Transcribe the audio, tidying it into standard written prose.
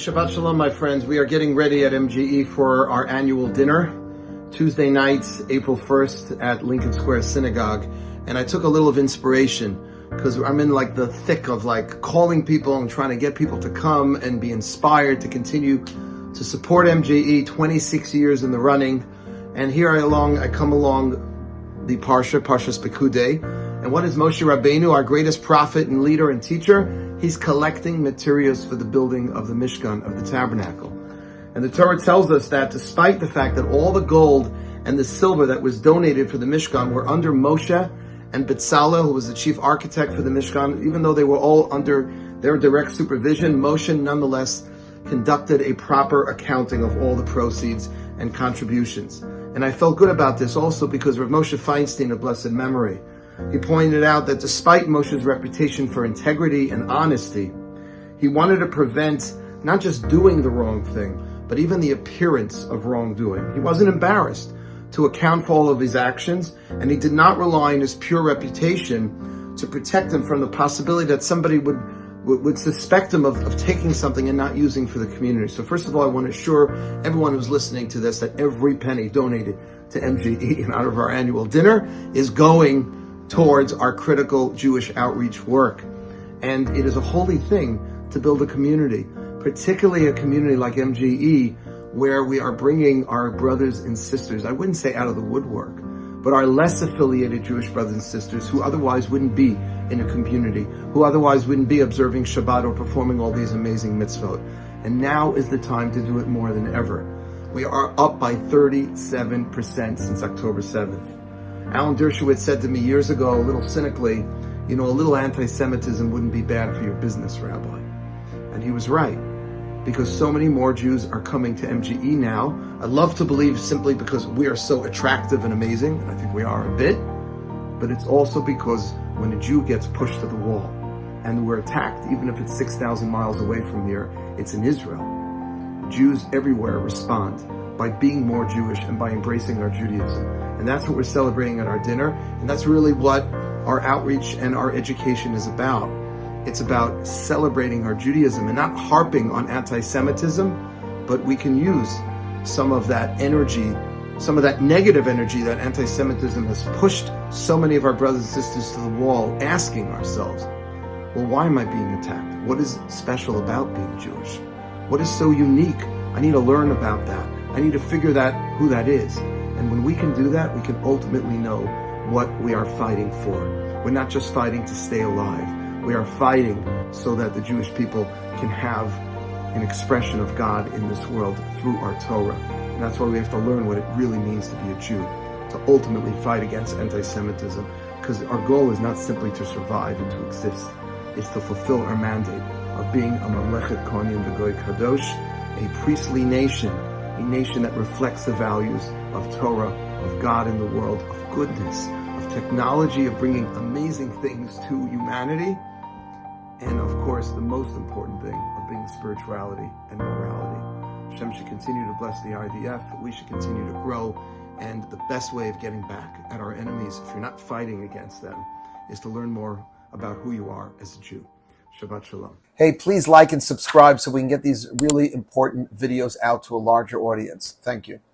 Shabbat Shalom, my friends. We are getting ready at MGE for our annual dinner, Tuesday night, April 1st at Lincoln Square Synagogue. And I took a little of inspiration because I'm in like the thick of like calling people and trying to get people to come and be inspired to continue to support MGE, 26 years in the running. And here I come along the Parshas Pekudei. And what is Moshe Rabbeinu, our greatest prophet and leader and teacher? He's collecting materials for the building of the Mishkan, of the tabernacle. And the Torah tells us that despite the fact that all the gold and the silver that was donated for the Mishkan were under Moshe and Betzalel, who was the chief architect for the Mishkan, even though they were all under their direct supervision, Moshe nonetheless conducted a proper accounting of all the proceeds and contributions. And I felt good about this also because Rav Moshe Feinstein of blessed memory, he pointed out that despite Moshe's reputation for integrity and honesty, he wanted to prevent not just doing the wrong thing, but even the appearance of wrongdoing. He wasn't embarrassed to account for all of his actions, and he did not rely on his pure reputation to protect him from the possibility that somebody would suspect him of taking something and not using for the community. So first of all, I want to assure everyone who's listening to this that every penny donated to MGE in honor of our annual dinner is going towards our critical Jewish outreach work. And it is a holy thing to build a community, particularly a community like MGE, where we are bringing our brothers and sisters, I wouldn't say out of the woodwork, but our less affiliated Jewish brothers and sisters who otherwise wouldn't be in a community, who otherwise wouldn't be observing Shabbat or performing all these amazing mitzvot. And now is the time to do it more than ever. We are up by 37% since October 7th. Alan Dershowitz said to me years ago, a little cynically, a little anti-Semitism wouldn't be bad for your business, Rabbi. And he was right, because so many more Jews are coming to MGE now. I love to believe simply because we are so attractive and amazing, and I think we are a bit, but it's also because when a Jew gets pushed to the wall and we're attacked, even if it's 6,000 miles away from here, it's in Israel. Jews everywhere respond by being more Jewish and by embracing our Judaism. And that's what we're celebrating at our dinner. And that's really what our outreach and our education is about. It's about celebrating our Judaism and not harping on anti-Semitism, but we can use some of that energy, some of that negative energy that anti-Semitism has pushed so many of our brothers and sisters to the wall, asking ourselves, well, why am I being attacked? What is special about being Jewish? What is so unique? I need to learn about that. I need to figure out who that is. And when we can do that, we can ultimately know what we are fighting for. We're not just fighting to stay alive. We are fighting so that the Jewish people can have an expression of God in this world through our Torah. And that's why we have to learn what it really means to be a Jew, to ultimately fight against anti-Semitism, because our goal is not simply to survive and to exist. It's to fulfill our mandate of being a Mamlechet Kohanim V'Goy Kadosh, a priestly nation, a nation that reflects the values of Torah, of God in the world, of goodness, of technology, of bringing amazing things to humanity, and of course, the most important thing of being spirituality and morality. Hashem should continue to bless the IDF, we should continue to grow, and the best way of getting back at our enemies, if you're not fighting against them, is to learn more about who you are as a Jew. Shabbat Shalom. Hey, please like and subscribe so we can get these really important videos out to a larger audience. Thank you.